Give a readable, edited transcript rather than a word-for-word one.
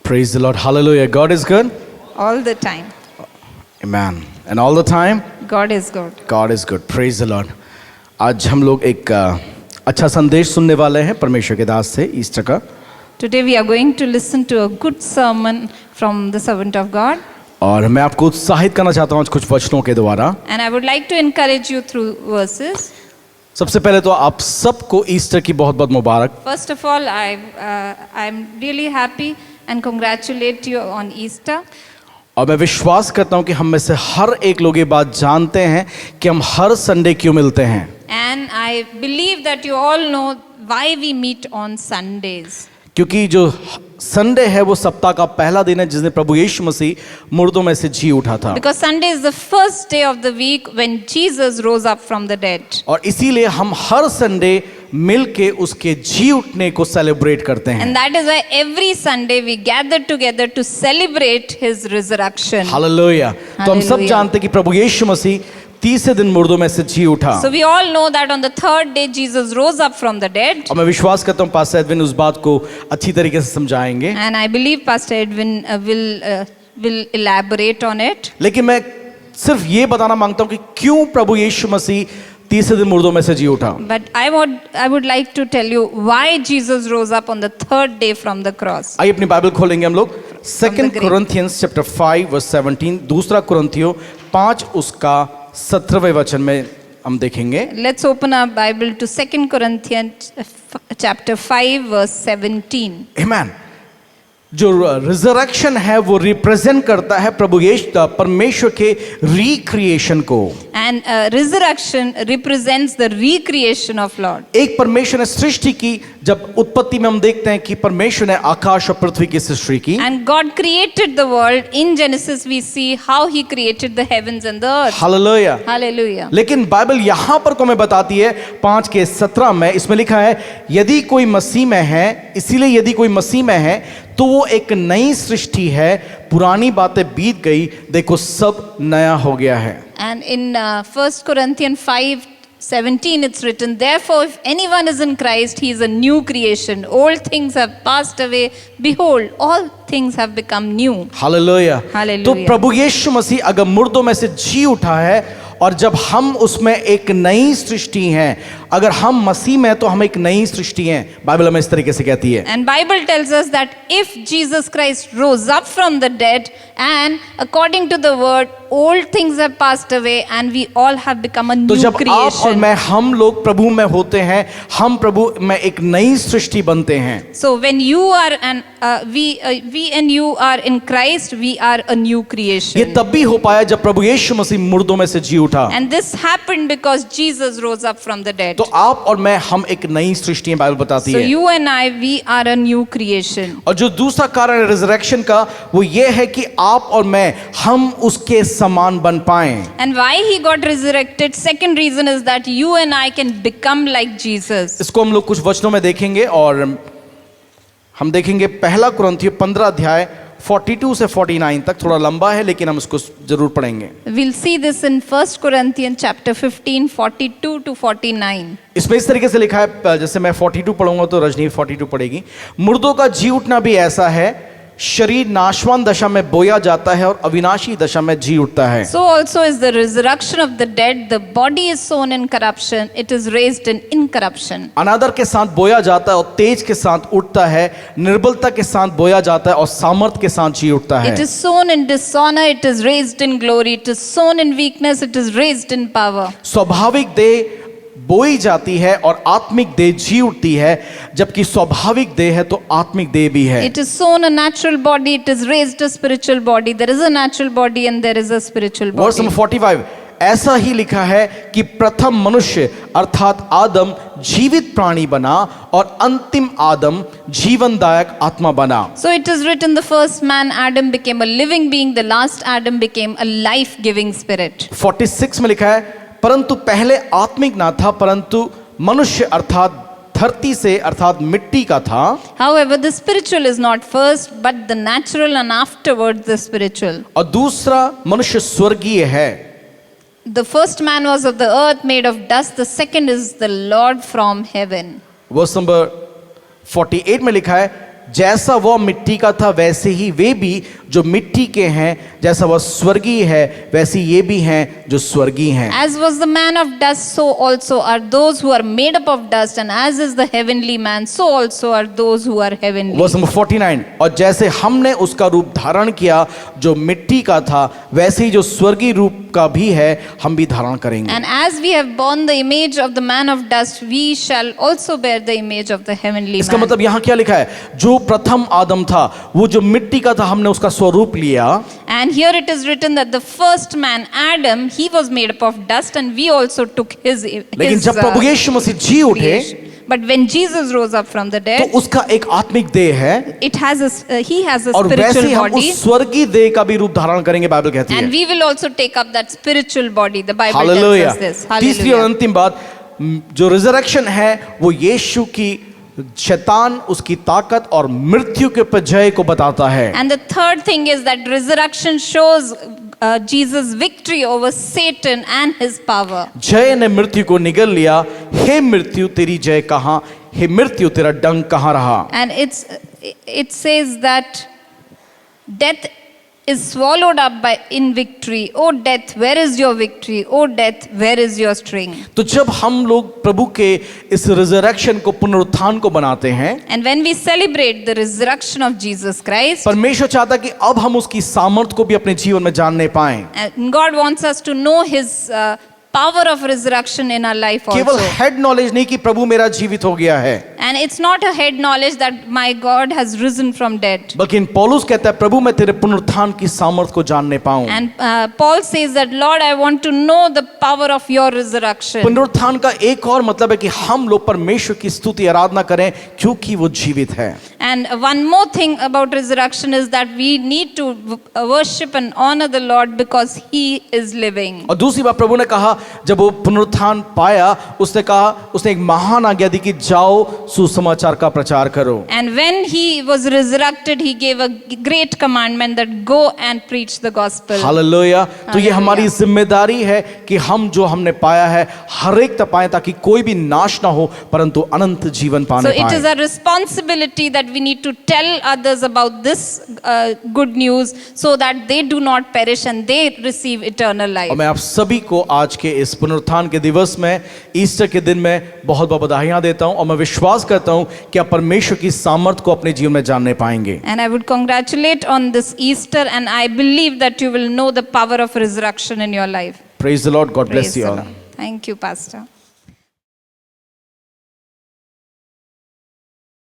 Praise the Lord. Hallelujah. God is good. All the time. Amen. And all the time, God is good. God is good. Praise the Lord. आज हम लोग एक अच्छा संदेश सुनने वाले हैं परमेश्वर के दास से ईस्टर का. Today we are going to listen to a good sermon from the servant of God. और मैं आपको उत्साहित करना चाहता हूँ आज कुछ वचनों के द्वारा. And I would like to encourage you through verses. सबसे पहले तो आप सबको ईस्टर की बहुत बहुत मुबारक. First of all, I'm really happy and congratulate you on Easter. और मैं विश्वास करता हूँ कि हम में से हर एक लोग ये बात जानते हैं कि हम हर संडे क्यों मिलते हैं. And I believe that you all know why we meet on Sundays. क्योंकि जो संडे है वो सप्ताह का पहला दिन है जिसने प्रभु यीशु मसीह मुर्दों में से जी उठा था. Because Sunday is the first day of the week when Jesus rose up from the dead. और इसीलिए हम हर संडे मिलके उसके जी उठने को सेलिब्रेट करते हैं. And that is why every Sunday we gather together to celebrate his resurrection. Hallelujah. तो हम सब Hallelujah. जानते हैं कि प्रभु यीशु मसीह तीसरे दिन मुर्दों में से जी उठा. So we all know that on the third day Jesus rose up from the dead. और मैं विश्वास करता हूँ पास्टर एडविन उस बात को अच्छी तरीके से समझाएंगे. And I believe Pastor Edwin will elaborate on it. लेकिन मैं सिर्फ ये बताना मांगता हूँ कि क्यों प्रभु यीशु मसीह तीसरे दिन मुर्दों में से जी उठा. But I would like to tell you why Jesus rose up on the third day from the cross. आइए अपनी बाइबल खोलेंगे हम लोग. 2 grave. Corinthians chapter 5 verse 17. दूसरा कुरिन्थियों 5 उसका 17वें वचन में हम देखेंगे. Let's open our Bible to 2 Corinthians chapter 5 verse 17. Amen. जो रिजरेक्शन है वो रिप्रेजेंट करता है प्रभु यीशु परमेश्वर के रिक्रिएशन को. And resurrection represents the recreation of Lord. एक परमेश्वर ने सृष्टि की. जब उत्पत्ति में हम देखते हैं कि परमेश्वर ने आकाश और पृथ्वी की सृष्टि की. And God created the world. In Genesis we see how he created the heavens and the earth. Hallelujah. Hallelujah. लेकिन बाइबल यहां पर को हमें बताती है 5:17 में. इसमें लिखा है यदि कोई मसीह में है, इसीलिए यदि कोई मसीह में है तो वो एक नई सृष्टि है, पुरानी बातें बीत गई, देखो सब नया हो गया है. And in 1 Corinthians 5:17 it's written, therefore if anyone is in Christ he is a new creation. Old things have passed away, behold all things have become new. Hallelujah. Hallelujah. तो प्रभु यीशु मसीह अगर मुर्दों में से जी उठा है और जब हम उसमें एक नई सृष्टि हैं, अगर हम मसीह में तो हम एक नई सृष्टि हैं. बाइबल हमें इस तरीके से कहती है. And Bible tells us that if Jesus Christ rose up from the dead and according to the word old things have passed away and we all have become a तो new जब आप और creation. मैं हम लोग प्रभु में होते हैं, हम प्रभु में एक नई सृष्टि बनते हैं. So when you are we and you are in Christ, we are a new ये creation. तब भी हो पाया जब प्रभु यीशु मसीह मुर्दों में से जी उठा. And this happened because Jesus rose up from the dead. तो आप और मैं हम एक नई सृष्टि हैं, बाइबल बताती So है. you and I, we are a new creation. और जो दूसरा कारण है रिजरेक्शन का वो ये है कि आप और मैं हम उसके समान बन पाएं. And why he got resurrected? Second reason is that you and I can become like Jesus. इसको हम लोग कुछ वचनों में देखेंगे और हम देखेंगे पहला कुरिन्थियों 15 अध्याय 42 से 49 तक. थोड़ा लंबा है लेकिन हम इसको जरूर पढ़ेंगे. We'll see this in 1 Corinthians chapter 15, 42 to 49. इसमें इस तरीके से लिखा है, जैसे मैं 42 पढ़ूंगा तो रजनी 42 पढ़ेगी. मुर्दों का जी उठना भी ऐसा है, शरीर नाशवान दशा में बोया जाता है और अविनाशी दशा में जी उठता है. So also is the resurrection of the dead. The body is sown in corruption, it is raised in incorruption. अनादर के साथ बोया जाता है और तेज के साथ उठता है, निर्बलता के साथ बोया जाता है और सामर्थ के साथ जी उठता है. It is sown in dishonor, it is raised in glory. It is sown in weakness, it is raised in power. स्वाभाविक देह बोई जाती है और आत्मिक देह जी उठती है, जबकि स्वाभाविक देह है तो आत्मिक देह भी है. It is sown a natural body, it is raised a spiritual body. There is a natural body and there is a spiritual verse body. Number 45 ऐसा ही लिखा है कि प्रथम मनुष्य अर्थात आदम जीवित प्राणी बना और अंतिम आदम जीवनदायक आत्मा बना. So it is written, the first man Adam became a living being, the last Adam became a life-giving spirit. 46 में लिखा है परंतु पहले आत्मिक ना था परंतु मनुष्य अर्थात धरती से अर्थात मिट्टी का था. However, the spiritual is not first, but the natural, and afterwards the spiritual. और दूसरा मनुष्य स्वर्गीय है. The first man was of the earth, made of dust. The second is the Lord from heaven. Verse number 48 में लिखा है जैसा वह मिट्टी का था वैसे ही वे भी जो मिट्टी के हैं, जैसा वह स्वर्गीय है वैसे ये भी हैं जो स्वर्गीय हैं। As was the man of dust, so also are those who are made up of dust, and as is the heavenly man, so also are those who are heavenly. Verse number 49, और जैसे हमने उसका रूप धारण किया जो मिट्टी का था वैसे ही जो स्वर्गीय रूप का भी है हम भी धारण करेंगे। And as we have borne the image of the man of dust, we shall also bear the image of the heavenly इसका man. मतलब यहाँ क्या लिखा है, जो प्रथम आदम था वो जो मिट्टी का था हमने उसका स्वरूप लिया। And here it is written that the first man, Adam, he was made up of dust, and we also took लेकिन जब प्रभु यीशु मसीह जी उठे creation. But when Jesus rose up from the तो dead, उसका एक आत्मिक देह है he has a और वैसे spiritual ही हम body, उस स्वर्गीय देह का भी रूप धारण करेंगे, बाइबल कहती है। and we will also take up that spiritual body. The Bible hallelujah. tells us this. तीसरी और Hallelujah. अंतिम बात, जो रिजरेक्शन है वो यीशु की शैतान उसकी ताकत और मृत्यु के ऊपर जय को बताता है। And the third thing is that resurrection shows Jesus' victory over Satan and his power. जय ने मृत्यु को निगल लिया, हे मृत्यु तेरी जय कहाँ, हे मृत्यु तेरा डंक कहाँ रहा। And it says that death is swallowed up in victory. O death, where is your victory? O death, where is your sting? तो जब हम लोग प्रभु के इस रिजरेक्शन को, पुनरुत्थान को बनाते हैं, And when we celebrate the resurrection of Jesus Christ, परमेश्वर चाहता है कि अब हम उसकी सामर्थ्य को भी अपने जीवन में जानने पाएं। and God wants us to know his power of resurrection in our life केवल also. हेड नॉलेज नहीं कि प्रभु मेरा जीवित हो गया है, And it's not a head knowledge that my God has risen from dead. बल्कि पौलुस कहता है प्रभु मैं तेरे पुनरुत्थान की सामर्थ्य को जानने पाऊं। And Paul says that, Lord, I want to know the power of your resurrection. पुनरुत्थान का एक और मतलब है कि हम लोग परमेश्वर की स्तुति आराधना करें क्योंकि वो जीवित है। And one more thing about resurrection is that we need to worship and honor the Lord because he is living. और दूसरी बात प्रभु ने कहा, जब वो पुनरुत्थान पाया उसने कहा, उसने एक महान आज्ञा दी कि जाओ सुसमाचार का प्रचार करो। And when he was resurrected, he gave a great commandment that go and preach the gospel. Hallelujah. तो ये हमारी जिम्मेदारी है कि हम जो हमने पाया है हर एक तक पाएं ताकि कोई भी नाश ना हो परंतु अनंत जीवन पाने So it is पाएं। a responsibility that we need to tell others about this good news so that they do not perish and they receive eternal life. और मैं आप सभी को आज के इस पुनरुत्थान के दिवस में, ईस्टर के दिन में बहुत बहुत बधाइयां देता हूं और मैं विश्वास करता हूं कि आप परमेश्वर की सामर्थ को अपने जीवन में जानने पाएंगे। And I would congratulate on this Easter, and I believe that you will know the power of resurrection in your life. Praise the Lord. God Praise bless you the all. Lord. Thank you, Pastor.